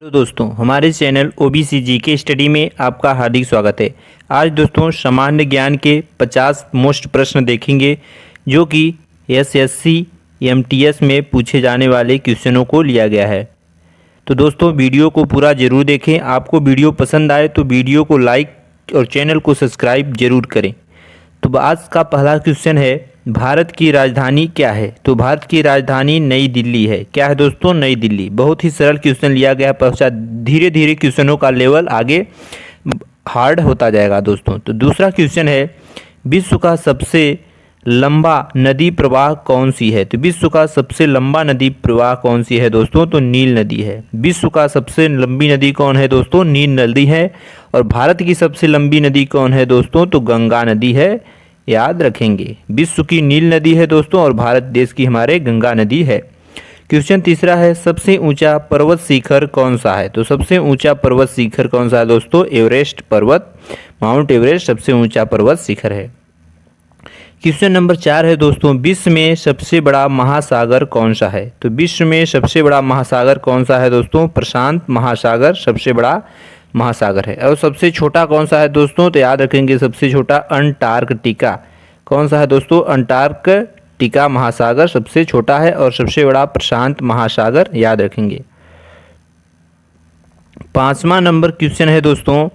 तो दोस्तों हमारे चैनल ओबीसी जीके स्टडी में आपका हार्दिक स्वागत है। आज दोस्तों सामान्य ज्ञान के 50 मोस्ट प्रश्न देखेंगे जो कि एसएससी एमटीएस में पूछे जाने वाले क्वेश्चनों को लिया गया है। तो दोस्तों वीडियो को पूरा जरूर देखें। आपको वीडियो पसंद आए तो वीडियो को लाइक और चैनल को सब्सक्राइब जरूर करें। तो आज का पहला क्वेश्चन है, भारत की राजधानी क्या है? तो भारत की राजधानी नई दिल्ली है। क्या है दोस्तों? नई दिल्ली। बहुत ही सरल क्वेश्चन लिया गया। पश्चात धीरे धीरे क्वेश्चनों का लेवल आगे हार्ड होता जाएगा दोस्तों। तो दूसरा क्वेश्चन है, विश्व का सबसे लंबा नदी प्रवाह कौन सी है? तो विश्व का सबसे लंबा नदी प्रवाह कौन सी है दोस्तों? तो नील नदी है। विश्व का सबसे लंबी नदी कौन है दोस्तों? नील नदी है। और भारत की सबसे लंबी नदी कौन है दोस्तों? तो गंगा नदी है। याद रखेंगे, विश्व की नील नदी है दोस्तों और भारत देश की हमारे गंगा नदी है। क्वेश्चन तीसरा है, सबसे ऊंचा पर्वत शिखर कौन सा है? तो सबसे ऊंचा पर्वत शिखर कौन सा है दोस्तों? एवरेस्ट पर्वत, माउंट एवरेस्ट सबसे ऊंचा पर्वत शिखर है। क्वेश्चन नंबर 4 है दोस्तों, विश्व में सबसे बड़ा महासागर कौन सा है? तो विश्व में सबसे बड़ा महासागर कौन सा है दोस्तों? प्रशांत महासागर सबसे बड़ा महासागर है। और सबसे छोटा कौन सा है दोस्तों? तो याद रखेंगे, सबसे छोटा अंटार्कटिका। कौन सा है दोस्तों? अंटार्कटिका महासागर सबसे छोटा है और सबसे बड़ा प्रशांत महासागर। याद रखेंगे। 5वां नंबर क्वेश्चन है दोस्तों,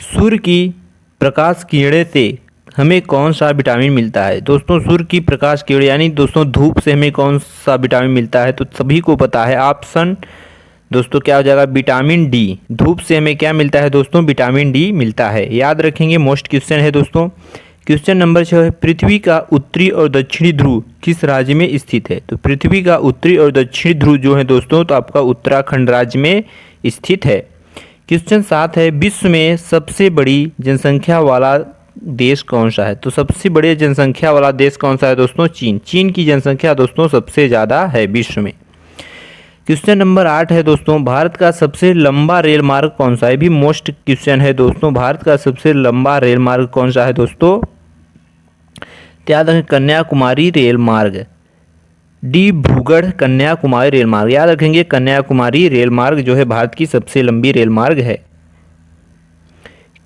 सूर्य की प्रकाश किरणें से हमें कौन सा विटामिन मिलता है? दोस्तों सूर्य की प्रकाश किरण यानी दोस्तों धूप से हमें कौन सा विटामिन मिलता है? तो सभी को पता है, ऑप्शन दोस्तों क्या हो जाएगा? Vitamin D. धूप से हमें क्या मिलता है दोस्तों? विटामिन डी मिलता है। याद रखेंगे। मोस्ट क्वेश्चन है दोस्तों। क्वेश्चन नंबर 6 है, पृथ्वी का उत्तरी और दक्षिणी ध्रुव किस राज्य में स्थित है? तो पृथ्वी का उत्तरी और दक्षिणी ध्रुव जो है दोस्तों तो आपका उत्तराखंड राज्य में स्थित है। क्वेश्चन 7 है, विश्व में सबसे बड़ी जनसंख्या वाला देश कौन सा है? तो सबसे बड़े जनसंख्या वाला देश कौन सा है दोस्तों? चीन। चीन की जनसंख्या दोस्तों सबसे ज़्यादा है विश्व में। क्वेश्चन नंबर 8 है दोस्तों, भारत का सबसे लंबा रेल मार्ग कौन सा है? भी मोस्ट क्वेश्चन है दोस्तों। भारत का सबसे लंबा रेल मार्ग कौन सा है दोस्तों? याद रखें, कन्याकुमारी रेल मार्ग। डिब्रूगढ़ कन्याकुमारी रेल मार्ग। याद रखेंगे, कन्याकुमारी रेल मार्ग जो है भारत की सबसे लंबी रेल मार्ग है।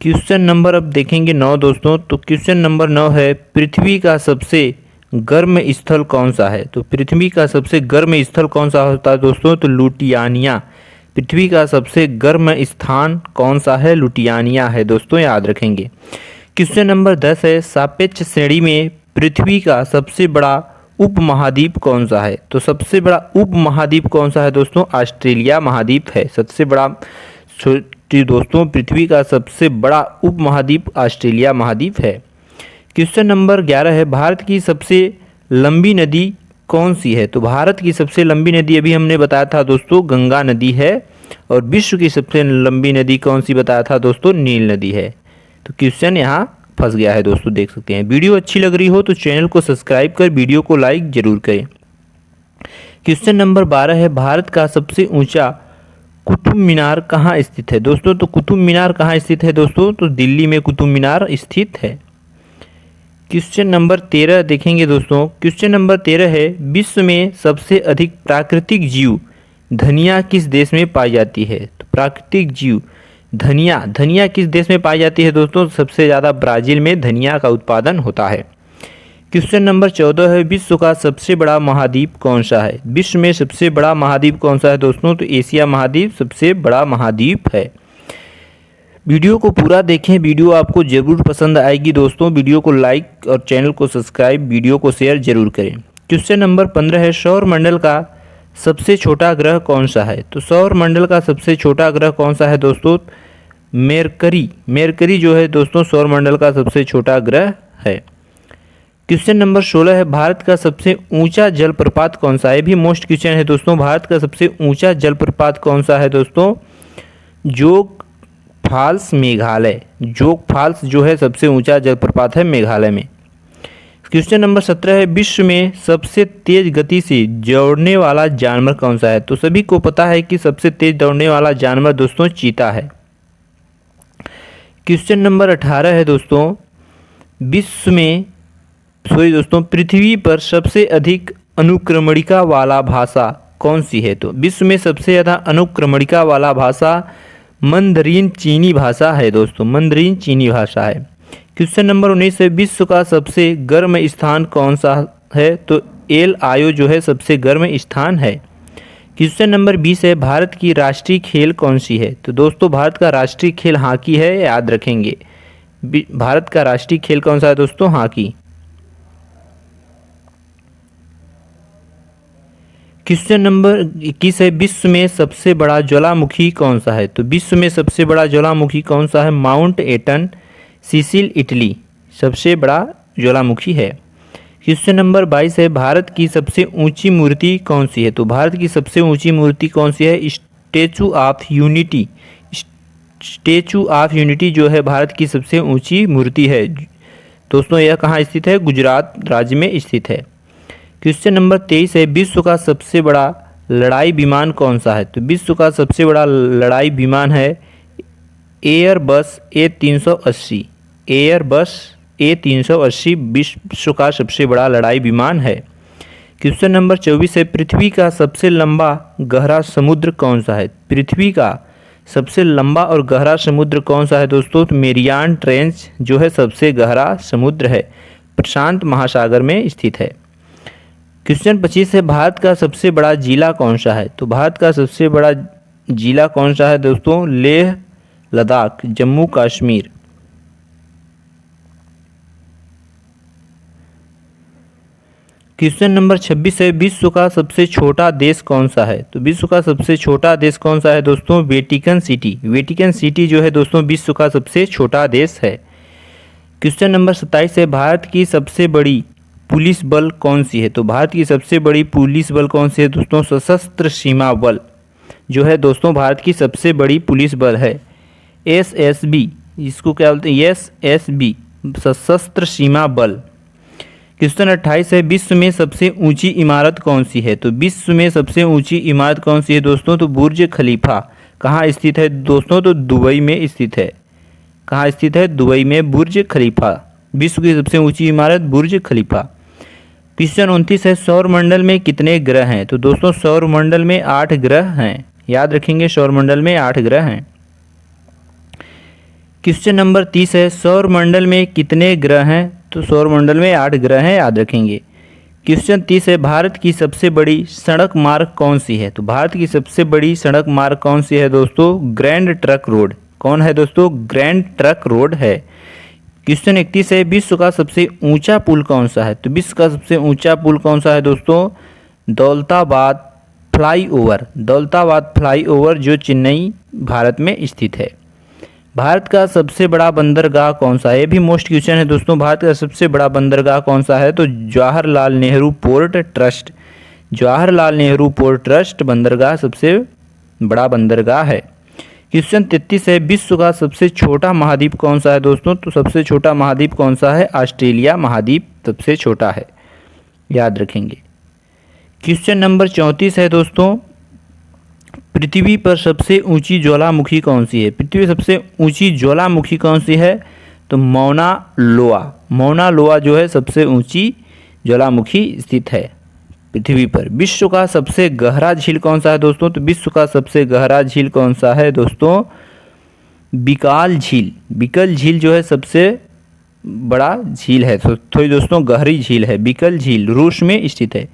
क्वेश्चन नंबर अब देखेंगे 9 दोस्तों। तो क्वेश्चन नंबर 9 है, पृथ्वी का सबसे गर्म स्थल कौन सा है? तो पृथ्वी का सबसे गर्म स्थल कौन सा होता है दोस्तों? तो लुटियानिया। पृथ्वी का सबसे गर्म स्थान कौन सा है? लुटियानिया है दोस्तों। याद रखेंगे। क्वेश्चन नंबर 10 है, सापेक्ष श्रेणी में पृथ्वी का सबसे बड़ा उपमहाद्वीप कौन सा है? तो सबसे बड़ा उपमहाद्वीप कौन सा है दोस्तों? ऑस्ट्रेलिया महाद्वीप है। सबसे बड़ा दोस्तों पृथ्वी का सबसे बड़ा उपमहाद्वीप ऑस्ट्रेलिया महाद्वीप है। क्वेश्चन नंबर 11 है, भारत की सबसे लंबी नदी कौन सी है? तो भारत की सबसे लंबी नदी अभी हमने बताया था दोस्तों गंगा नदी है। और विश्व की सबसे लंबी नदी कौन सी बताया था दोस्तों? नील नदी है। तो क्वेश्चन यहाँ फंस गया है दोस्तों, देख सकते हैं। वीडियो अच्छी लग रही हो तो चैनल को सब्सक्राइब कर वीडियो को लाइक जरूर करें। क्वेश्चन नंबर 12 है, भारत का सबसे ऊंचा कुतुब मीनार कहाँ स्थित है? दोस्तों तो कुतुब मीनार कहाँ स्थित है दोस्तों? तो दिल्ली में कुतुब मीनार स्थित है। क्वेश्चन नंबर 13 देखेंगे दोस्तों। क्वेश्चन नंबर 13 है, विश्व में सबसे अधिक प्राकृतिक जीव धनिया किस देश में पाई जाती है? तो प्राकृतिक जीव धनिया किस देश में पाई जाती है दोस्तों? सबसे ज़्यादा ब्राज़ील में धनिया का उत्पादन होता है। क्वेश्चन नंबर 14 है, विश्व का सबसे बड़ा महाद्वीप कौन सा है? विश्व में सबसे बड़ा महाद्वीप कौन सा है दोस्तों? तो एशिया महाद्वीप सबसे बड़ा महाद्वीप है। वीडियो को पूरा देखें, वीडियो आपको जरूर पसंद आएगी दोस्तों। वीडियो को लाइक और चैनल को सब्सक्राइब, वीडियो को शेयर जरूर करें। क्वेश्चन नंबर 15 है, सौर मंडल का सबसे छोटा ग्रह कौन सा है? तो सौर मंडल का सबसे छोटा ग्रह कौन सा है दोस्तों? मेरकरी जो है दोस्तों सौर मंडल का सबसे छोटा ग्रह है। क्वेश्चन नंबर 16 है, भारत का सबसे ऊंचा जलप्रपात कौन सा है? भी मोस्ट क्वेश्चन है दोस्तों। भारत का सबसे ऊंचा जलप्रपात कौन सा है दोस्तों? जोग फॉल्स मेघालय। जोग फॉल्स जो है सबसे ऊंचा जलप्रपात है मेघालय में। क्वेश्चन नंबर 17 है, विश्व में सबसे तेज गति से दौड़ने वाला जानवर कौन सा है? तो सभी को पता है कि सबसे तेज दौड़ने वाला जानवर दोस्तों चीता है। क्वेश्चन नंबर 18 है दोस्तों, पृथ्वी पर सबसे अधिक अनुक्रमणिका वाला भाषा कौन सी है? तो विश्व में सबसे ज़्यादा अनुक्रमणिका वाला भाषा मंदरीन चीनी भाषा है दोस्तों, मंदरीन चीनी भाषा है। क्वेश्चन नंबर 19 है, विश्व का सबसे गर्म स्थान कौन सा है? तो एल आयो जो है सबसे गर्म स्थान है। क्वेश्चन नंबर 20 है, भारत की राष्ट्रीय खेल कौन सी है? तो दोस्तों भारत का राष्ट्रीय खेल हॉकी है, याद रखेंगे। भारत का राष्ट्रीय खेल कौन सा है दोस्तों? हॉकी। क्वेश्चन नंबर 21 है, विश्व में सबसे बड़ा ज्वालामुखी कौन सा है? तो विश्व में सबसे बड़ा ज्वालामुखी कौन सा है? माउंट एटन, सिसिल, इटली सबसे बड़ा ज्वालामुखी है। क्वेश्चन नंबर 22 है, भारत की सबसे ऊंची मूर्ति कौन सी है? तो भारत की सबसे ऊंची मूर्ति कौन सी है? Statue of unity. Statue of unity जो है भारत की सबसे ऊंची मूर्ति है दोस्तों। यह कहाँ स्थित है? गुजरात राज्य में स्थित है। क्वेश्चन नंबर 23 है, विश्व का सबसे बड़ा लड़ाई विमान कौन सा है? तो विश्व का सबसे बड़ा लड़ाई विमान है एयरबस A380। एयरबस A380 विश्व का सबसे बड़ा लड़ाई विमान है। क्वेश्चन नंबर 24 है, पृथ्वी का सबसे लंबा गहरा समुद्र कौन सा है? पृथ्वी का सबसे लंबा और गहरा समुद्र कौन सा है दोस्तों? तो मेरियान ट्रेंच जो है सबसे गहरा समुद्र है, प्रशांत महासागर में स्थित है। क्वेश्चन 25 है, भारत का सबसे बड़ा जिला कौन सा है? तो भारत का सबसे बड़ा जिला कौन सा है दोस्तों? लेह लद्दाख, जम्मू कश्मीर। क्वेश्चन नंबर 26 है, विश्व का सबसे छोटा देश कौन सा है? तो विश्व का सबसे छोटा देश कौन सा है दोस्तों? Vatican city. वेटिकन सिटी जो है दोस्तों विश्व का सबसे छोटा देश है। क्वेश्चन नंबर 27 है, भारत की सबसे बड़ी पुलिस बल कौन सी है? तो भारत की सबसे बड़ी पुलिस बल कौन सी है दोस्तों? सशस्त्र सीमा बल जो है दोस्तों भारत की सबसे बड़ी पुलिस बल है। SSB, इसको क्या बोलते हैं? SSB, सशस्त्र सीमा बल। क्वेश्चन 28 है, विश्व में सबसे ऊंची इमारत कौन सी है? तो विश्व में सबसे ऊंची इमारत कौन सी है दोस्तों? तो बुर्ज खलीफा। कहाँ स्थित है दोस्तों? तो दुबई में स्थित है। कहाँ स्थित है? दुबई में बुर्ज खलीफा, विश्व की सबसे ऊंची इमारत बुर्ज खलीफा। क्वेश्चन 29 है, सौरमंडल में कितने ग्रह हैं? तो दोस्तों सौरमंडल में 8 ग्रह हैं, याद रखेंगे, सौरमंडल में 8 ग्रह हैं। क्वेश्चन नंबर 30 है, सौरमंडल में कितने ग्रह हैं? तो सौरमंडल में 8 ग्रह हैं, याद रखेंगे। क्वेश्चन 30 है, भारत की सबसे बड़ी सड़क मार्ग कौन सी है? तो भारत की सबसे बड़ी सड़क मार्ग कौन सी है दोस्तों? Grand truck road. कौन है दोस्तों? ग्रैंड ट्रक रोड है। क्वेश्चन 31 है, विश्व का सबसे ऊंचा पुल कौन सा है? तो विश्व का सबसे ऊंचा पुल कौन सा है दोस्तों? दौलताबाद फ्लाईओवर। दौलताबाद फ्लाईओवर जो चेन्नई भारत में स्थित है। भारत का सबसे बड़ा बंदरगाह कौन सा है? ये भी मोस्ट क्वेश्चन है दोस्तों। भारत का सबसे बड़ा बंदरगाह कौन सा है? तो Jawaharlal Nehru port trust. Jawaharlal Nehru port trust बंदरगाह सबसे बड़ा बंदरगाह है। क्वेश्चन 33 है, विश्व का सबसे छोटा महाद्वीप कौन सा है दोस्तों? तो सबसे छोटा महाद्वीप कौन सा है? ऑस्ट्रेलिया महाद्वीप सबसे छोटा है, याद रखेंगे। क्वेश्चन नंबर 34 है दोस्तों, पृथ्वी पर सबसे ऊंची ज्वालामुखी कौन सी है? पृथ्वी सबसे ऊंची ज्वालामुखी कौन सी है? तो मौना लोआ। मौना लोआ जो है सबसे ऊंची ज्वालामुखी स्थित है पृथ्वी पर। विश्व का सबसे गहरा झील कौन सा है दोस्तों? तो विश्व का सबसे गहरा झील कौन सा है दोस्तों? बिकाल झील। बिकल झील जो है सबसे बड़ा झील है, तो थोड़ी दोस्तों गहरी झील है। बिकल झील रूस में स्थित है।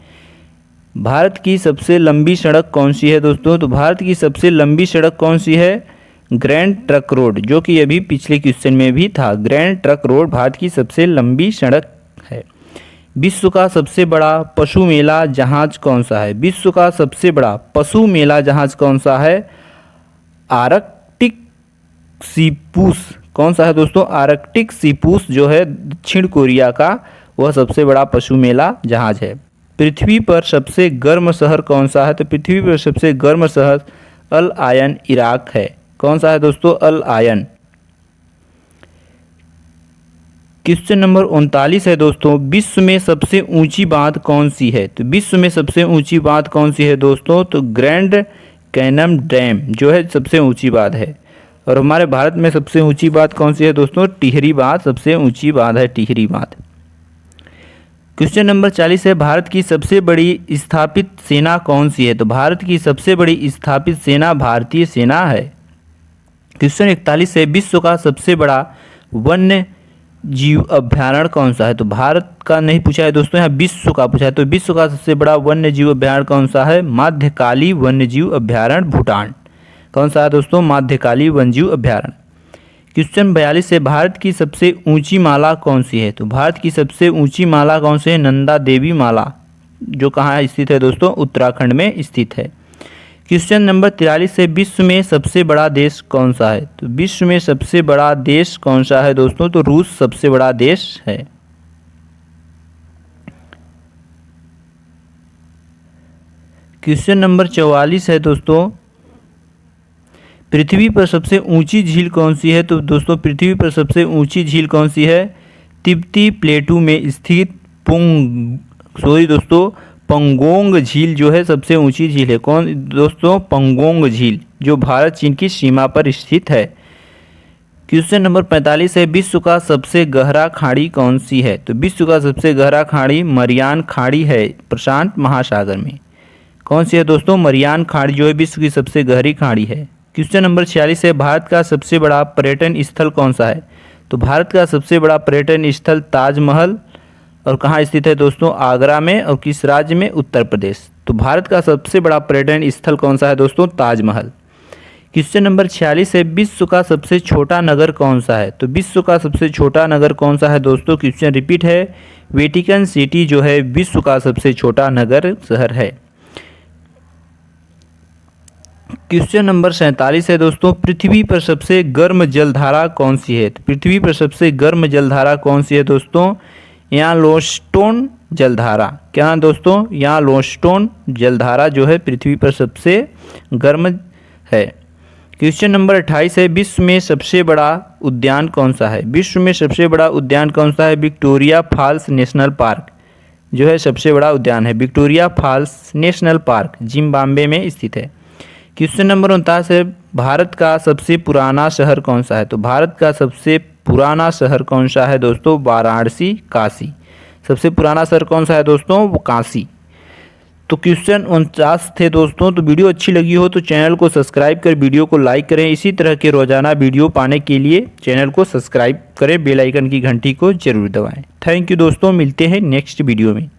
भारत की सबसे लंबी सड़क कौन सी है दोस्तों? तो भारत की सबसे लंबी सड़क कौन सी है? ग्रैंड ट्रक रोड, जो कि अभी पिछले क्वेश्चन में भी था। ग्रैंड ट्रक रोड भारत की सबसे लंबी सड़क है। विश्व का सबसे बड़ा पशु मेला जहाज कौन सा है? विश्व का सबसे बड़ा पशु मेला जहाज कौन सा है? आर्कटिक सीपूस। कौन सा है दोस्तों? आर्कटिक सीपूस जो है दक्षिण कोरिया का, वह सबसे बड़ा पशु मेला जहाज है। पृथ्वी पर सबसे गर्म शहर कौन सा है? तो पृथ्वी पर सबसे गर्म शहर अल आयन इराक है। कौन सा है दोस्तों? अल आयन। क्वेश्चन नंबर 39 है दोस्तों, विश्व में सबसे ऊंची बांध कौन सी है? तो विश्व में सबसे ऊंची बांध कौन सी है दोस्तों? तो ग्रैंड कैनम डैम जो है सबसे ऊंची बांध है। और हमारे भारत में सबसे ऊंची बांध कौन सी है दोस्तों? टिहरी बांध सबसे ऊंची बांध है, टिहरी बांध। क्वेश्चन नंबर 40 है, भारत की सबसे बड़ी स्थापित सेना कौन सी है? तो भारत की सबसे बड़ी स्थापित सेना भारतीय सेना है। क्वेश्चन 41 है, विश्व का सबसे बड़ा वन्य जीव अभ्यारण्य कौन सा है? तो भारत का नहीं पूछा है दोस्तों, यहाँ विश्व का पूछा है। तो विश्व का सबसे बड़ा वन्य जीव अभ्यारण्य कौन सा है? माध्यकाली वन्य जीव अभ्यारण्य, भूटान। कौन सा है दोस्तों? माध्यकाली वन्य जीव अभ्यारण्य। क्वेश्चन 42 है, भारत की सबसे ऊंची माला कौन सी है? तो भारत की सबसे ऊंची माला कौन सी है? नंदा देवी माला, जो कहाँ स्थित है दोस्तों? उत्तराखंड में स्थित है। क्वेश्चन नंबर 43 है, विश्व में सबसे बड़ा देश कौन सा है? तो विश्व में सबसे बड़ा देश कौन सा है दोस्तों? तो रूस सबसे बड़ा देश है। क्वेश्चन नंबर 44 है दोस्तों, पृथ्वी पर सबसे ऊंची झील कौन सी है? तो दोस्तों पृथ्वी पर सबसे ऊंची झील कौन सी है? तिब्बती प्लेटू में स्थित पंगोंग झील जो है सबसे ऊंची झील है। कौन दोस्तों? पंगोंग झील, जो भारत चीन की सीमा पर स्थित है। क्वेश्चन नंबर 45 है, विश्व का सबसे गहरा खाड़ी कौन सी है? तो विश्व का सबसे गहरा खाड़ी मरियान खाड़ी है, प्रशांत महासागर में। कौन सी है दोस्तों? मरियान खाड़ी जो है विश्व की सबसे गहरी खाड़ी है। क्वेश्चन नंबर 46 है, भारत का सबसे बड़ा पर्यटन स्थल कौन सा है? तो भारत का सबसे बड़ा पर्यटन स्थल ताजमहल, और कहाँ स्थित है दोस्तों? आगरा में। और किस राज्य में? उत्तर प्रदेश। तो भारत का सबसे बड़ा पर्यटन स्थल कौन सा है दोस्तों? ताजमहल। क्वेश्चन नंबर 46 है, विश्व का सबसे छोटा नगर कौन सा है? तो विश्व का सबसे छोटा नगर कौन सा है दोस्तों? क्वेश्चन रिपीट है, वेटिकन सिटी जो है विश्व का सबसे छोटा नगर शहर है। क्वेश्चन नंबर 47 है दोस्तों, पृथ्वी पर सबसे गर्म जलधारा कौन सी है? तो पृथ्वी पर सबसे गर्म जलधारा कौन सी है दोस्तों? येलोस्टोन जलधारा। क्या दोस्तों? येलोस्टोन जलधारा जो है पृथ्वी पर सबसे गर्म है। क्वेश्चन नंबर 28 है, विश्व में सबसे बड़ा उद्यान कौन सा है? विश्व में सबसे बड़ा उद्यान कौन सा है? विक्टोरिया फॉल्स नेशनल पार्क जो है सबसे बड़ा उद्यान है। Victoria Falls National Park Zimbabwe में स्थित है। क्वेश्चन नंबर 49 है, भारत का सबसे पुराना शहर कौन सा है? तो भारत का सबसे पुराना शहर कौन सा है दोस्तों? वाराणसी, काशी। सबसे पुराना शहर कौन सा है दोस्तों? वो काशी। तो क्वेश्चन 49 थे दोस्तों। तो वीडियो अच्छी लगी हो तो चैनल को सब्सक्राइब कर वीडियो को लाइक करें। इसी तरह के रोजाना वीडियो पाने के लिए चैनल को सब्सक्राइब करें, बेल आइकन की घंटी को जरूर दबाएं। थैंक यू दोस्तों, मिलते हैं नेक्स्ट वीडियो में।